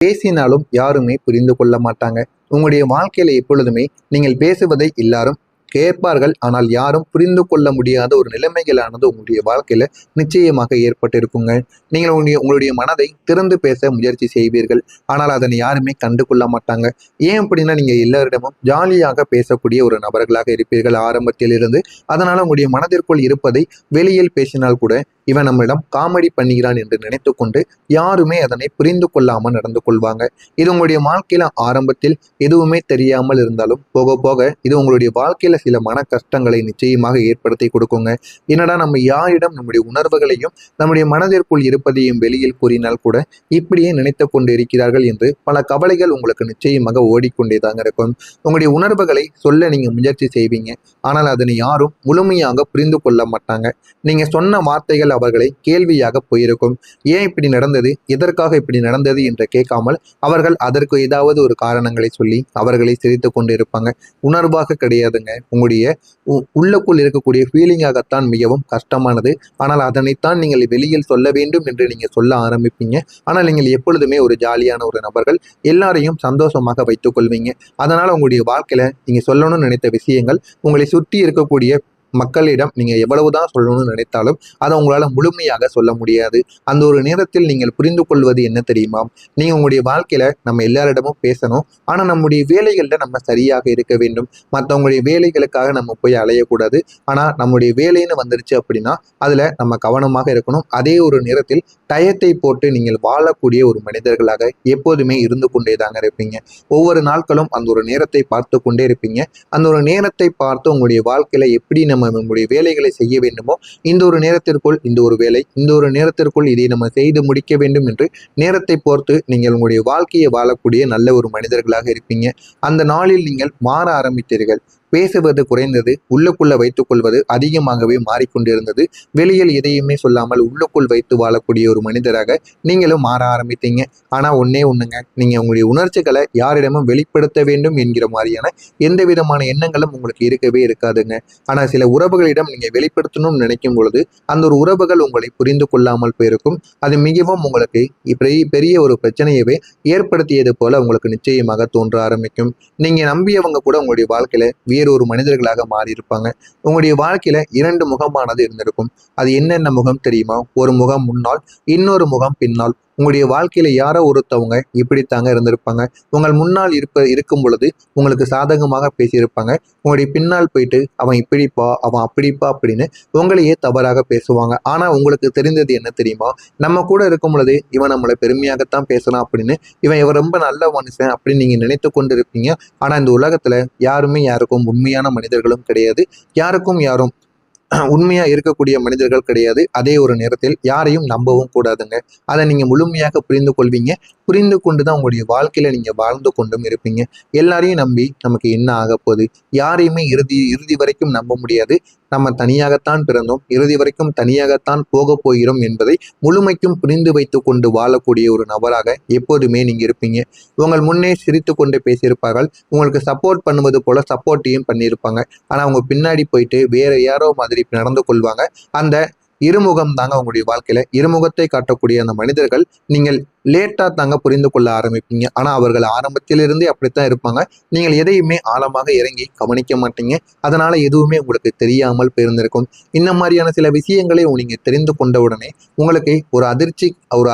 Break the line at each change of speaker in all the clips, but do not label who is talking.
பேசினாலும் யாருமே புரிந்து கொள்ள மாட்டாங்க. உங்களுடைய வாழ்க்கையில எப்பொழுதுமே நீங்கள் பேசுவதை எல்லாரும் கேட்பார்கள். ஆனால் யாரும் புரிந்து கொள்ள முடியாத ஒரு நிலைமைகளானது உங்களுடைய வாழ்க்கையில நிச்சயமாக ஏற்பட்டிருக்குங்க. நீங்கள் உங்களுடைய மனதை திறந்து பேச முயற்சி செய்வீர்கள். ஆனால் அதனை யாருமே கண்டு கொள்ள மாட்டாங்க. ஏன் அப்படின்னா நீங்க எல்லாரிடமும் ஜாலியாக பேசக்கூடிய ஒரு நபர்களாக இருப்பீர்கள் ஆரம்பத்தில் இருந்து. அதனால உங்களுடைய மனதிற்குள் இருப்பதை வெளியில் பேசினால் கூட இவன் நம்மிடம் காமெடி பண்ணுகிறான் என்று நினைத்து கொண்டு யாருமே அதனை புரிந்து கொள்ளாமல் நடந்து கொள்வாங்க. இது உங்களுடைய வாழ்க்கையில ஆரம்பத்தில் எதுவுமே தெரியாமல் இருந்தாலும் போக போக இது உங்களுடைய வாழ்க்கையில சில மன கஷ்டங்களை நிச்சயமாக ஏற்படுத்தி கொடுக்குங்க. என்னடா நம்ம யாரிடம் நம்முடைய உணர்வுகளையும் நம்முடைய மனதிற்குள் இருப்பதையும் வெளியில் கூறினால் கூட இப்படியே நினைத்து கொண்டு இருக்கிறார்கள் என்று பல கவலைகள் உங்களுக்கு நிச்சயமாக ஓடிக்கொண்டேதாங்க இருக்கும். உங்களுடைய உணர்வுகளை சொல்ல நீங்க முயற்சி செய்வீங்க. ஆனால் அதனை யாரும் முழுமையாக புரிந்து கொள்ள மாட்டாங்க. நீங்க சொன்ன வார்த்தைகள் அவர்களை கேள்வியாக போயிருக்கும். ஏன் இப்படி நடந்தது, எதற்காக இப்படி நடந்தது என்று கேட்காமல் அவர்கள் அதற்கு ஏதாவது ஒரு காரணங்களை சொல்லி அவர்களை சிரித்து கொண்டு இருப்பாங்க. உணர்வாக கிடையாதுங்க. உங்களுடைய உள்ளுக்குள் இருக்கக்கூடிய ஃபீலிங்காகத்தான் மிகவும் கஷ்டமானது. ஆனால் அதனைத்தான் நீங்கள் வெளியில் சொல்ல வேண்டும் என்று நீங்க சொல்ல ஆரம்பிப்பீங்க. ஆனால் நீங்கள் எப்பொழுதுமே ஒரு ஜாலியான ஒரு நபர்கள், எல்லாரையும் சந்தோஷமாக வைத்துக் கொள்வீங்க. அதனால உங்களுடைய வாழ்க்கையில நீங்க சொல்லணும்னு நினைத்த விஷயங்கள் உங்களை சுற்றி இருக்கக்கூடிய மக்களிடம் நீங்க எவ்வளவுதான் சொல்லணும்னு நினைத்தாலும் அதை உங்களால முழுமையாக சொல்ல முடியாது. அந்த ஒரு நேரத்தில் நீங்கள் புரிந்து கொள்வது என்ன தெரியுமா, நீங்க உங்களுடைய வாழ்க்கையில நம்ம எல்லாரிடமும் பேசணும். ஆனா நம்முடைய வேலைகள்ல நம்ம சரியாக இருக்க வேண்டும். மற்றவங்களுடைய வேலைகளுக்காக நம்ம போய் அலையக்கூடாது. ஆனா நம்முடைய வேலைன்னு வந்துருச்சு அப்படின்னா அதுல நம்ம கவனமாக இருக்கணும். அதே ஒரு நேரத்தில் டயத்தை போட்டு நீங்கள் வாழக்கூடிய ஒரு மனிதர்களாக எப்போதுமே இருந்து கொண்டே தாங்க இருப்பீங்க. ஒவ்வொரு நாட்களும் அந்த ஒரு நேரத்தை பார்த்து கொண்டே இருப்பீங்க. அந்த ஒரு நேரத்தை பார்த்து உங்களுடைய வாழ்க்கையில எப்படி நம்முடைய வேலைகளை செய்ய வேண்டுமோ, இந்த ஒரு நேரத்திற்குள் இந்த ஒரு வேலை, இந்த ஒரு நேரத்திற்குள் இதை நம்ம செய்து முடிக்க வேண்டும் என்று நேரத்தை பொறுத்து நீங்கள் உங்களுடைய வாழ்க்கையை வாழக்கூடிய நல்ல ஒரு மனிதர்களாக இருப்பீங்க. அந்த நாளில் நீங்கள் மாற ஆரம்பித்தீர்கள். பேசுவது குறைந்தது, உள்ளுக்குள்ள வைத்துக் கொள்வது அதிகமாகவே மாறிக்கொண்டிருந்தது. வெளியில் எதையுமே சொல்லாமல் உள்ளுக்குள் வைத்து வாழக்கூடிய ஒரு மனிதராக நீங்களும் மாற ஆரம்பித்தீங்க. ஆனா ஒன்னே ஒண்ணுங்க, நீங்க உங்களுடைய உணர்ச்சிகளை யாரிடமும் வெளிப்படுத்த வேண்டும் என்கிற மாதிரியான எந்த விதமான எண்ணங்களும் உங்களுக்கு இருக்கவே இருக்காதுங்க. ஆனா சில உறவுகளிடம் நீங்க வெளிப்படுத்தணும்னு நினைக்கும் பொழுது அந்த ஒரு உறவுகள் உங்களை புரிந்து கொள்ளாமல் போயிருக்கும். அது மிகவும் உங்களுக்கு பெரிய ஒரு பிரச்சனையவே ஏற்படுத்தியது போல உங்களுக்கு நிச்சயமாக தோன்ற ஆரம்பிக்கும். நீங்க நம்பியவங்க கூட உங்களுடைய வாழ்க்கையில வேறு ஒரு மனிதர்களாக மாறி இருப்பாங்க. உங்களுடைய வாழ்க்கையில 2 முகமானது இருந்திருக்கும். அது என்னென்ன முகம் தெரியுமா? ஒரு முகம் முன்னால், இன்னொரு முகம் பின்னால். உங்களுடைய வாழ்க்கையில யாரோ ஒருத்தவங்க இப்படித்தாங்க இருந்திருப்பாங்க. உங்கள் முன்னால் இருக்கும் பொழுது உங்களுக்கு சாதகமாக பேசியிருப்பாங்க. உங்களுடைய பின்னால் போயிட்டு அவன் இப்படிப்பா, அவன் அப்படிப்பா அப்படின்னு உங்களையே தவறாக பேசுவாங்க. ஆனா உங்களுக்கு தெரிந்தது என்ன தெரியுமா, நம்ம கூட இருக்கும் பொழுது இவன் நம்மளை பெருமையாகத்தான் பேசலாம் அப்படின்னு, இவன் ரொம்ப நல்ல மனுஷன் அப்படின்னு நீங்க நினைத்து கொண்டு இருப்பீங்க. ஆனா இந்த உலகத்துல யாருமே யாருக்கும் உண்மையான மனிதர்களும் கிடையாது. யாருக்கும் யாரும் உண்மையா இருக்கக்கூடிய மனிதர்கள் கிடையாது. அதே ஒரு நேரத்தில் யாரையும் நம்பவும் கூடாதுங்க. அதை நீங்க முழுமையாக புரிந்து கொள்வீங்க. புரிந்து கொண்டுதான் உங்களுடைய வாழ்க்கையில நீங்க வாழ்ந்து கொண்டும் இருப்பீங்க. எல்லாரையும் நம்பி நமக்கு என்ன ஆக போகுது, யாரையுமே இறுதி வரைக்கும் நம்ப முடியாது. நம்ம தனியாகத்தான் பிறந்தோம், இறுதி வரைக்கும் தனியாகத்தான் போக போகிறோம் என்பதை முழுமைக்கும் புரிந்து வைத்து கொண்டு வாழக்கூடிய ஒரு நபராக எப்போதுமே நீங்க இருப்பீங்க. உங்கள் முன்னே சிரித்து கொண்டு பேசியிருப்பார்கள். உங்களுக்கு சப்போர்ட் பண்ணுவது போல சப்போர்ட்டையும் பண்ணியிருப்பாங்க. ஆனா அவங்க பின்னாடி போயிட்டு வேற யாரோ மாதிரி நடந்து கொள்வாங்க. அந்த இருமுகம் தாங்க உங்களுடைய வாழ்க்கையில. இருமுகத்தை காட்டக்கூடிய அந்த மனிதர்கள் நீங்கள் லேட்டா தாங்க புரிந்து கொள்ள ஆரம்பிப்பீங்க. ஆனா அவர்கள் ஆரம்பத்திலிருந்தே அப்படித்தான் இருப்பாங்க. நீங்கள் எதையுமே ஆழமாக இறங்கி கவனிக்க மாட்டீங்க. அதனால எதுவுமே உங்களுக்கு தெரியாமல் போயிருந்திருக்கும். இந்த மாதிரியான சில விஷயங்களை நீங்க தெரிந்து கொண்டவுடனே உங்களுக்கு ஒரு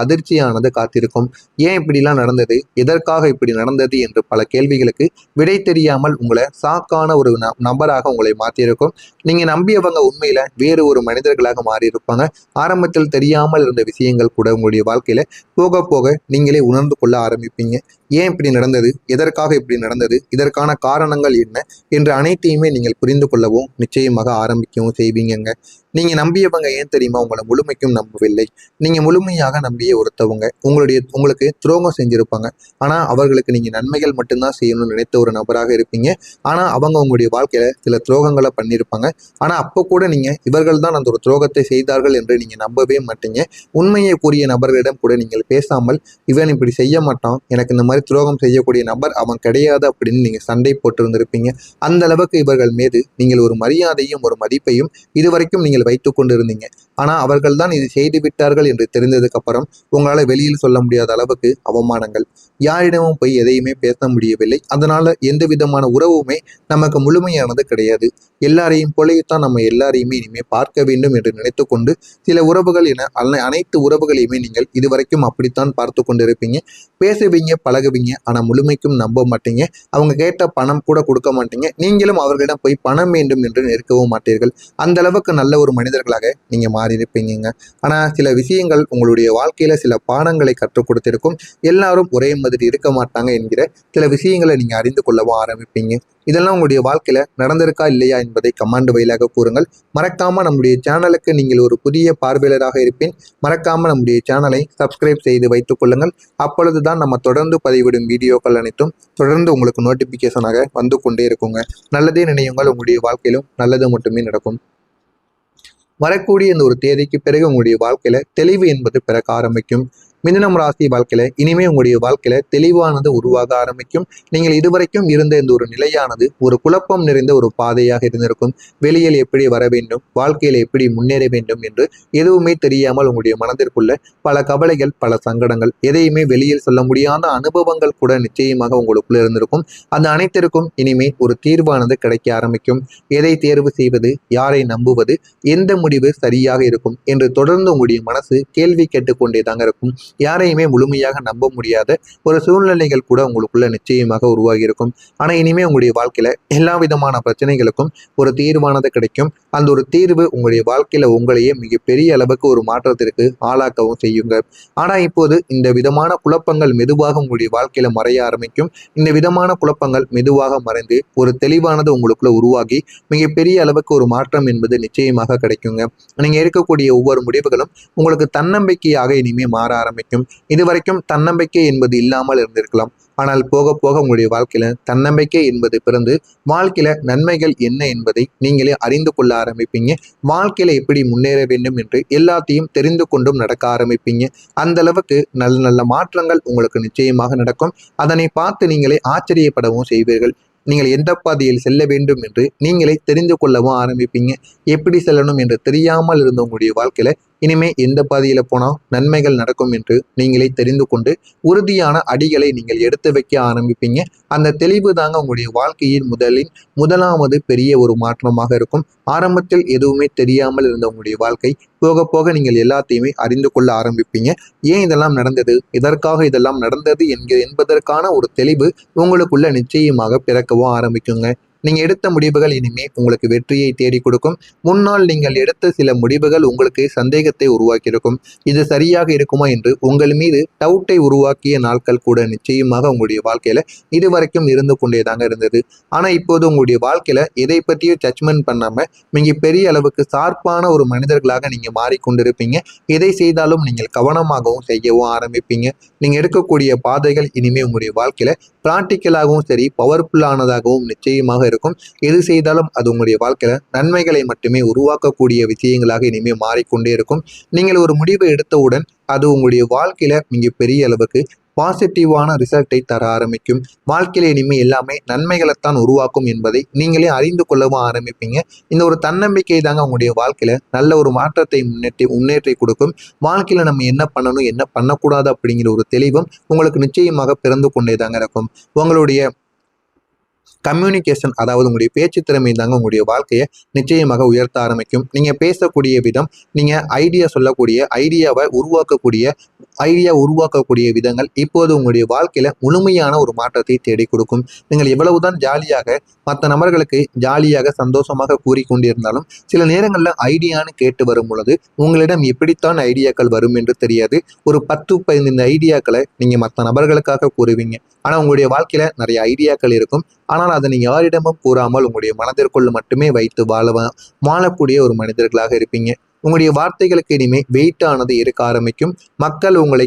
அதிர்ச்சியானது காத்திருக்கும். ஏன் இப்படிலாம் நடந்தது, எதற்காக இப்படி நடந்தது என்று பல கேள்விகளுக்கு விடை தெரியாமல் உங்களை சாக்கான ஒரு நபராக உங்களை மாற்றியிருக்கும். நீங்க நம்பியவங்க உண்மையில வேறு ஒரு மனிதர்களாக மாறி இருப்பாங்க. ஆரம்பத்தில் தெரியாமல் இருந்த விஷயங்கள் கூட உங்களுடைய வாழ்க்கையில போக போக நீங்களே உணர்ந்து கொள்ள ஆரம்பிப்பீங்க. ஏன் இப்படி நடந்தது, எதற்காக இப்படி நடந்தது, இதற்கான காரணங்கள் என்ன என்று அனைத்தையுமே நீங்கள் புரிந்து கொள்ளவும் நிச்சயமாக ஆரம்பிக்கவும் செய்வீங்க. நீங்க நம்பியவங்க ஏன் தெரியுமா உங்களை முழுமைக்கும் நம்பவில்லை. நீங்க முழுமையாக நம்பிய ஒருத்தவங்க உங்களுக்கு துரோகம் செஞ்சிருப்பாங்க. ஆனா அவர்களுக்கு நீங்க நன்மைகள் மட்டும்தான் செய்யணும்னு நினைத்த ஒரு நபராக இருப்பீங்க. ஆனா அவங்க உங்களுடைய வாழ்க்கையில சில துரோகங்களை பண்ணியிருப்பாங்க. ஆனா அப்போ கூட நீங்க இவர்கள் தான் அந்த ஒரு துரோகத்தை செய்தார்கள் என்று நீங்க நம்பவே மாட்டீங்க. உண்மையை கூறிய நபர்களிடம் கூட நீங்கள் பேசாமல், இவன் இப்படி செய்ய மாட்டான், எனக்கு இந்த மாதிரி துரோகம் செய்யக்கூடிய நபர் அவன் கிடையாது அப்படின்னு நீங்க சண்டை போட்டு இருந்திருப்பீங்க. அந்த அளவுக்கு இவர்கள் மீது நீங்கள் ஒரு மரியாதையும் ஒரு மதிப்பையும் இதுவரைக்கும் நீங்கள் வைத்துக் கொண்டிருந்தீங்க. ஆனால் அவர்கள் தான் இது செய்து விட்டார்கள் என்று தெரிந்ததுக்கு அப்புறம் உங்களால் வெளியில் சொல்ல முடியாத அளவுக்கு அவமானங்கள். யாரிடமும் போய் எதையுமே பேச முடியவில்லை. அதனால எந்த விதமான உறவுமே நமக்கு முழுமையானது கிடையாது. எல்லாரையும் போலத்தான் நம்ம எல்லாரையுமே இனிமே பார்க்க வேண்டும் என்று நினைத்து கொண்டு சில உறவுகள் என அனைத்து உறவுகளையுமே நீங்கள் இதுவரைக்கும் அப்படித்தான் பார்த்து கொண்டிருப்பீங்க. பேசுவீங்க, பழகுவீங்க, ஆனால் முழுமைக்கும் நம்ப மாட்டீங்க. அவங்க கேட்ட பணம் கூட கொடுக்க மாட்டீங்க. நீங்களும் அவர்களிடம் போய் பணம் வேண்டும் என்று நிற்கவும் மாட்டீர்கள். அந்த அளவுக்கு நல்ல ஒரு மனிதர்களாக நீங்க மாறி இருப்பீங்க. ஆனா சில விஷயங்கள் உங்களுடைய வாழ்க்கையில சில பாடங்களை கற்றுக் கொடுத்திருக்கும். எல்லாரும் ஒரே மாதிரி இருக்க மாட்டாங்க என்கிற சில விஷயங்களை நீங்க அறிந்து கொள்ளவும் ஆரம்பிப்பீங்க. இதெல்லாம் உங்களுடைய வாழ்க்கையில நடந்திருக்கா இல்லையா என்பதை கமெண்ட் வாயிலாக கூறுங்கள். மறக்காம நம்முடைய சேனலுக்கு நீங்கள் ஒரு புதிய பார்வையாளராக இருப்பேன். மறக்காம நம்முடைய சேனலை சப்ஸ்கிரைப் செய்து வைத்துக் கொள்ளுங்கள். அப்பொழுதுதான் நம்ம தொடர்ந்து பதிவிடும் வீடியோக்கள் அனைத்தும் தொடர்ந்து உங்களுக்கு நோட்டிபிகேஷனாக வந்து கொண்டே இருக்குங்க. நல்லதே நினையுங்கள், உங்களுடைய வாழ்க்கையிலும் நல்லது மட்டுமே நடக்கும். வரக்கூடிய இந்த ஒரு தேதிக்கு பிறகு உங்களுடைய வாழ்க்கையில தெளிவு என்பது பிறக்க ஆரம்பிக்கும். மிதுனம் ராசி வாழ்க்கையில இனிமே உங்களுடைய வாழ்க்கையில தெளிவானது உருவாக ஆரம்பிக்கும். நீங்கள் இதுவரைக்கும் இருந்த இந்த ஒரு நிலையானது ஒரு குழப்பம் நிறைந்த ஒரு பாதையாக இருந்திருக்கும். வெளியில் எப்படி வர வேண்டும், வாழ்க்கையில எப்படி முன்னேற வேண்டும் என்று எதுவுமே தெரியாமல் உங்களுடைய மனதிற்குள்ள பல கவலைகள், பல சங்கடங்கள், எதையுமே வெளியில் சொல்ல முடியாத அனுபவங்கள் கூட நிச்சயமாக உங்களுக்குள்ள இருந்திருக்கும். அந்த அனைத்திற்கும் இனிமே ஒரு தீர்வானது கிடைக்க ஆரம்பிக்கும். எதை தேர்வு செய்வது, யாரை நம்புவது, எந்த முடிவு சரியாக இருக்கும் என்று தொடர்ந்து உங்களுடைய மனசு கேள்வி கேட்டுக்கொண்டே தாங்க இருக்கும். யாரையுமே முழுமையாக நம்ப முடியாத ஒரு சூழ்நிலைகள் கூட உங்களுக்குள்ள நிச்சயமாக உருவாகி இருக்கும். ஆனா இனிமே உங்களுடைய வாழ்க்கையில எல்லா விதமான பிரச்சனைகளுக்கும் ஒரு தீர்வானது கிடைக்கும். அந்த ஒரு தீர்வு உங்களுடைய வாழ்க்கையில உங்களையே மிகப்பெரிய அளவுக்கு ஒரு மாற்றத்திற்கு ஆளாக்கவும் செய்யுங்க. ஆனா இப்போது இந்த விதமான குழப்பங்கள் மெதுவாக உங்களுடைய வாழ்க்கையில மறைய ஆரம்பிக்கும். இந்த விதமான குழப்பங்கள் மெதுவாக மறைந்து ஒரு தெளிவானது உங்களுக்குள்ள உருவாகி மிகப்பெரிய அளவுக்கு ஒரு மாற்றம் என்பது நிச்சயமாக கிடைக்குங்க. நீங்க எடுக்கக்கூடிய ஒவ்வொரு முடிவுகளும் உங்களுக்கு தன்னம்பிக்கையாக இனிமே மாற ஆரம்பிக்கும். இதுவரைக்கும் தன்னம்பிக்கை என்பது இல்லாமல் இருந்திருக்கலாம். ஆனால் போக போக உங்களுடைய வாழ்க்கையில தன்னம்பிக்கை என்பது பிறந்து வாழ்க்கையில நன்மைகள் என்ன என்பதை நீங்களே அறிந்து கொள்ள ஆரம்பிப்பீங்க. வாழ்க்கையில எப்படி முன்னேற வேண்டும் என்று எல்லாத்தையும் தெரிந்து கொண்டும் நடக்க ஆரம்பிப்பீங்க. அந்த அளவுக்கு நல்ல நல்ல மாற்றங்கள் உங்களுக்கு நிச்சயமாக நடக்கும். அதனை பார்த்து நீங்களே ஆச்சரியப்படவும் செய்வீர்கள். நீங்கள் எந்த பாதையில் செல்ல வேண்டும் என்று நீங்களே தெரிந்து கொள்ளவும் ஆரம்பிப்பீங்க. எப்படி செல்லணும் என்று தெரியாமல் இருந்த உங்களுடைய வாழ்க்கையில இனிமே எந்த பாதையில போனால் நன்மைகள் நடக்கும் என்று நீங்களே தெரிந்து கொண்டு உறுதியான அடிகளை நீங்கள் எடுத்து வைக்க ஆரம்பிப்பீங்க. அந்த தெளிவு தாங்க உங்களுடைய வாழ்க்கையின் முதலாவது பெரிய ஒரு மாற்றமாக இருக்கும். ஆரம்பத்தில் எதுவுமே தெரியாமல் இருந்த உங்களுடைய வாழ்க்கை போக போக நீங்கள் எல்லாத்தையுமே அறிந்து கொள்ள ஆரம்பிப்பீங்க. ஏன் இதெல்லாம் நடந்தது, இதற்காக இதெல்லாம் நடந்தது என்பதற்கான ஒரு தெளிவு உங்களுக்குள்ள நிச்சயமாக பிறக்கவும் ஆரம்பிக்குங்க. நீங்க எடுத்த முடிவுகள் இனிமே உங்களுக்கு வெற்றியை தேடி கொடுக்கும். முன்னால் நீங்கள் எடுத்த சில முடிவுகள் உங்களுக்கு சந்தேகத்தை உருவாக்கியிருக்கும். இது சரியாக இருக்குமா என்று உங்கள் மீது டவுட்டை உருவாக்கிய நாட்கள் கூட நிச்சயமாக உங்களுடைய வாழ்க்கையில இதுவரைக்கும் இருந்து கொண்டேதாங்க இருந்தது. ஆனா இப்போது உங்களுடைய வாழ்க்கையில எதை பற்றியும் ஜட்ஜ்மெண்ட் பண்ணாம மிக பெரிய அளவுக்கு ஷார்ப்பான ஒரு மனிதர்களாக நீங்க மாறிக்கொண்டிருப்பீங்க. எதை செய்தாலும் நீங்கள் கவனமாகவும் செய்யவும் ஆரம்பிப்பீங்க. நீங்க எடுக்கக்கூடிய பாதைகள் இனிமே உங்களுடைய வாழ்க்கையில பிராக்டிக்கலாகவும் சரி, பவர்ஃபுல்லானதாகவும் நிச்சயமாக இருக்கும். எது செய்தாலும் அது உங்களுடைய வாழ்க்கையில நன்மைகளை மட்டுமே உருவாக்கக்கூடிய விஷயங்களாக இனிமே மாறிக்கொண்டே இருக்கும். நீங்கள் ஒரு முடிவை எடுத்தவுடன் அது உங்களுடைய வாழ்க்கையில மிகப்பெரிய அளவுக்கு பாசிட்டிவான ரிசல்ட்டை தர ஆரம்பிக்கும். வாழ்க்கையில இனிமே எல்லாமே நன்மைகளைத்தான் உருவாக்கும் என்பதை நீங்களே அறிந்து கொள்ளவும் ஆரம்பிப்பீங்க. இந்த ஒரு தன்னம்பிக்கை தாங்க உங்களுடைய வாழ்க்கையில நல்ல ஒரு மாற்றத்தை முன்னேற்றி கொடுக்கும். வாழ்க்கையில நம்ம என்ன பண்ணணும், என்ன பண்ணக்கூடாது அப்படிங்கிற ஒரு தெளிவும் உங்களுக்கு நிச்சயமாக பிறந்து கொண்டே தாங்க இருக்கும். உங்களுடைய கம்யூனிகேஷன், அதாவது உங்களுடைய பேச்சு திறமை தாங்க உங்களுடைய வாழ்க்கையை நிச்சயமாக உயர்த்த ஆரம்பிக்கும். நீங்க பேசக்கூடிய விதம், நீங்க ஐடியா உருவாக்கக்கூடிய விதங்கள் இப்போது உங்களுடைய வாழ்க்கையில முழுமையான ஒரு மாற்றத்தை தேடி கொடுக்கும். நீங்கள் எவ்வளவுதான் ஜாலியாக மற்ற நபர்களுக்கு ஜாலியாக சந்தோஷமாக கூறிக்கொண்டிருந்தாலும் சில நேரங்களில் ஐடியான்னு கேட்டு வரும் பொழுது உங்களிடம் எப்படித்தான் ஐடியாக்கள் வரும் என்று தெரியாது. ஒரு 10-15 ஐடியாக்களை நீங்க மற்ற நபர்களுக்காக கூறுவீங்க. ஆனா உங்களுடைய வாழ்க்கையில நிறைய ஐடியாக்கள் இருக்கும். ஆனால் அதை நீங்க யாரிடமும் கூறாமல் உங்களுடைய மனதிற்குள் மட்டுமே வைத்து வாழக்கூடிய ஒரு மனிதர்களாக இருப்பீங்க. உங்களுடைய வார்த்தைகளுக்கு இனிமே வெயிட்டானது இருக்க ஆரம்பிக்கும். மக்கள் உங்களை